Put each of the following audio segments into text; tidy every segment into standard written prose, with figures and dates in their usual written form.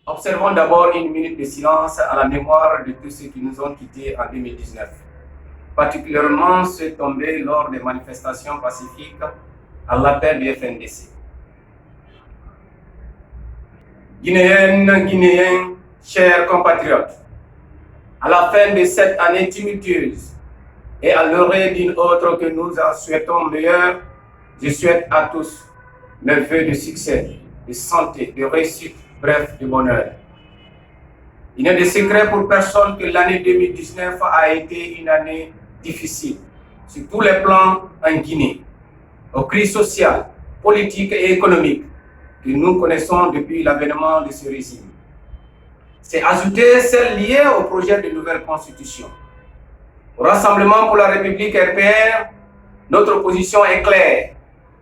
Observons d'abord une minute de silence à la mémoire de tous ceux qui nous ont quittés en 2019, particulièrement ceux tombés lors des manifestations pacifiques à l'appel du FNDC. Guinéennes, Guinéens, chers compatriotes, à la fin de cette année tumultueuse et à l'orée d'une autre que nous en souhaitons meilleure, je souhaite à tous mes vœux de succès, de santé, de réussite, bref, de bonheur. Il n'est de secret pour personne que l'année 2019 a été une année difficile sur tous les plans en Guinée, aux crises sociales, politiques et économiques que nous connaissons depuis l'avènement de ce régime. C'est ajouter celles liées au projet de nouvelle constitution. Au Rassemblement pour la République RPR, notre position est claire.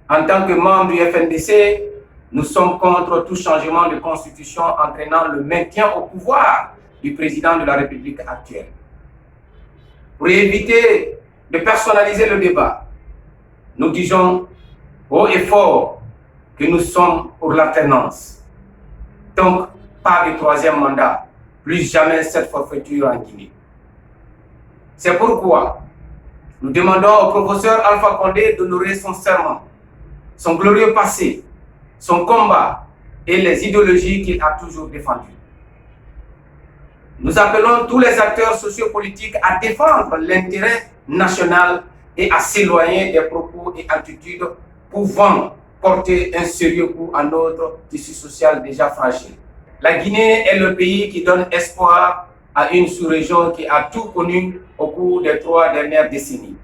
En tant que membre du FNDC, nous sommes contre tout changement de constitution entraînant le maintien au pouvoir du président de la République actuelle. Pour éviter de personnaliser le débat, nous disons haut et fort que nous sommes pour l'alternance. Donc, pas de troisième mandat, plus jamais cette forfaiture en Guinée. C'est pourquoi nous demandons au professeur Alpha Condé d'honorer son serment, son glorieux passé, son combat et les idéologies qu'il a toujours défendues. Nous appelons tous les acteurs sociopolitiques à défendre l'intérêt national et à s'éloigner des propos et attitudes pouvant porter un sérieux coup à notre tissu social déjà fragile. La Guinée est le pays qui donne espoir à une sous-région qui a tout connu au cours des 3 dernières décennies.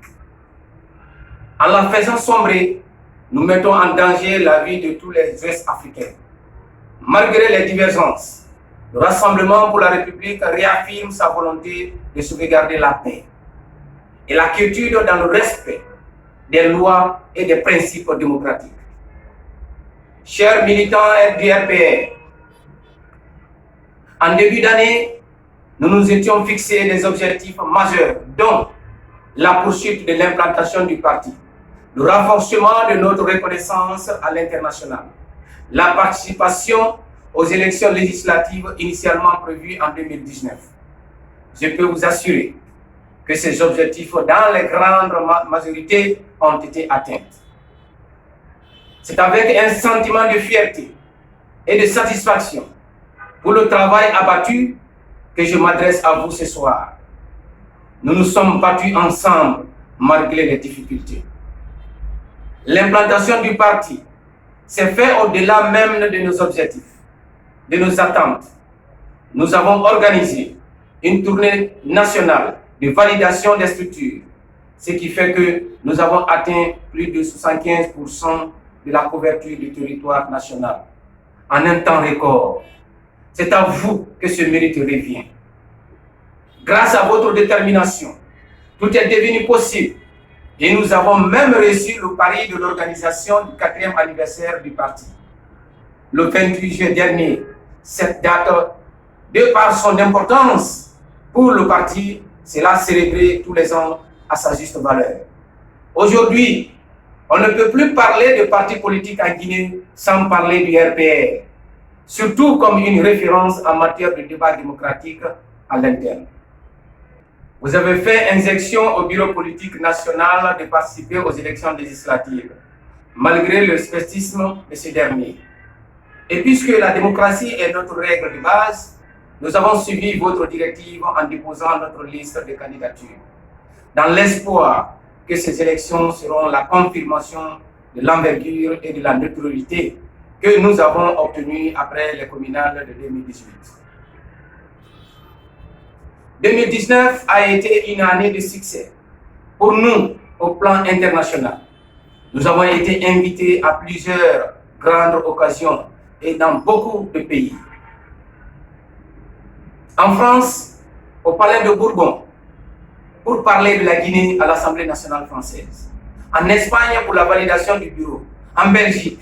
En la faisant sombrer, nous mettons en danger la vie de tous les Ouest-Africains. Malgré les divergences, le Rassemblement pour la République réaffirme sa volonté de sauvegarder la paix et la quiétude dans le respect des lois et des principes démocratiques. Chers militants du RPR, en début d'année, nous nous étions fixés des objectifs majeurs, dont la poursuite de l'implantation du parti, le renforcement de notre reconnaissance à l'international, la participation aux élections législatives initialement prévues en 2019. Je peux vous assurer que ces objectifs, dans les grandes majorités, ont été atteints. C'est avec un sentiment de fierté et de satisfaction pour le travail abattu que je m'adresse à vous ce soir. Nous nous sommes battus ensemble malgré les difficultés. L'implantation du parti s'est faite au-delà même de nos objectifs, de nos attentes. Nous avons organisé une tournée nationale de validation des structures, ce qui fait que nous avons atteint plus de 75% de la couverture du territoire national en un temps record. C'est à vous que ce mérite revient. Grâce à votre détermination, tout est devenu possible et nous avons même réussi le pari de l'organisation du 4e anniversaire du parti. Le 28 juillet dernier, cette date, de par son importance pour le parti, sera célébrée tous les ans à sa juste valeur. Aujourd'hui, on ne peut plus parler de parti politique en Guinée sans parler du RPR, surtout comme une référence en matière de débat démocratique à l'interne. Vous avez fait injection au bureau politique national de participer aux élections législatives, malgré le scepticisme de ce dernier. Et puisque la démocratie est notre règle de base, nous avons suivi votre directive en déposant notre liste de candidatures, dans l'espoir que ces élections seront la confirmation de l'envergure et de la neutralité que nous avons obtenues après les communales de 2018. 2019 a été une année de succès pour nous au plan international. Nous avons été invités à plusieurs grandes occasions et dans beaucoup de pays. En France, au Palais de Bourbon, pour parler de la Guinée à l'Assemblée nationale française. En Espagne pour la validation du bureau. En Belgique,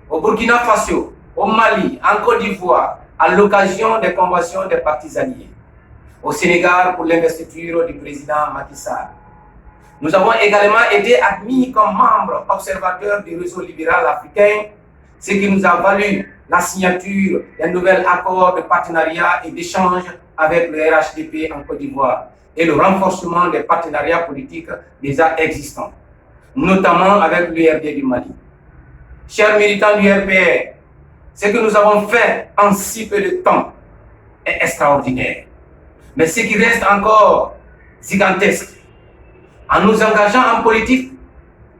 au Burkina Faso, au Mali, en Côte d'Ivoire, à l'occasion des conventions des partis alliés. au Sénégal pour l'investiture du président Macky Sall. Nous avons également été admis comme membres observateurs du réseau libéral africain, ce qui nous a valu la signature d'un nouvel accord de partenariat et d'échange avec le RHDP en Côte d'Ivoire et le renforcement des partenariats politiques déjà existants, notamment avec l'URD du Mali. Chers militants du RPR, ce que nous avons fait en si peu de temps est extraordinaire. Mais ce qui reste encore gigantesque, en nous engageant en politique,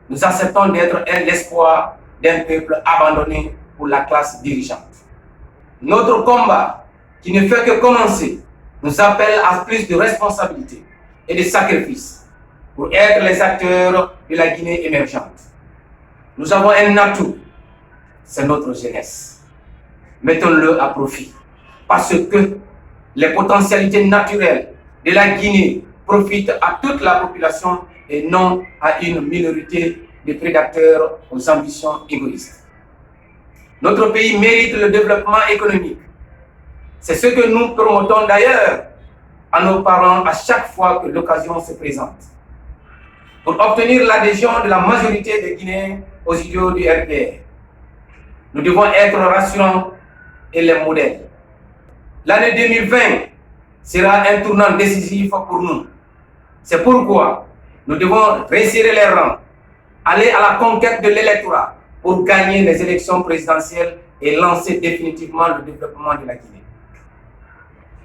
nous acceptons d'être l'espoir d'un peuple abandonné pour la classe dirigeante. Notre combat, qui ne fait que commencer, nous appelle à plus de responsabilité et de sacrifices pour être les acteurs de la Guinée émergente. Nous avons un atout, c'est notre jeunesse. Mettons-le à profit, parce que les potentialités naturelles de la Guinée profitent à toute la population et non à une minorité de prédateurs aux ambitions égoïstes. Notre pays mérite le développement économique. C'est ce que nous promotons d'ailleurs à nos parents à chaque fois que l'occasion se présente. Pour obtenir l'adhésion de la majorité des Guinéens aux idéaux du RPR, nous devons être rassurants et les modèles. L'année 2020 sera un tournant décisif pour nous. C'est pourquoi nous devons resserrer les rangs, aller à la conquête de l'électorat pour gagner les élections présidentielles et lancer définitivement le développement de la Guinée.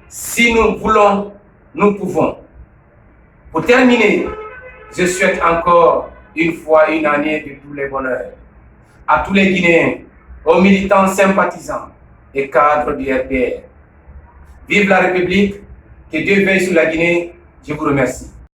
Si nous voulons, nous pouvons. Pour terminer, je souhaite encore une fois une année de tous les bonheurs à tous les Guinéens, aux militants sympathisants et cadres du RPR. Vive la République, que Dieu veille sur la Guinée. Je vous remercie.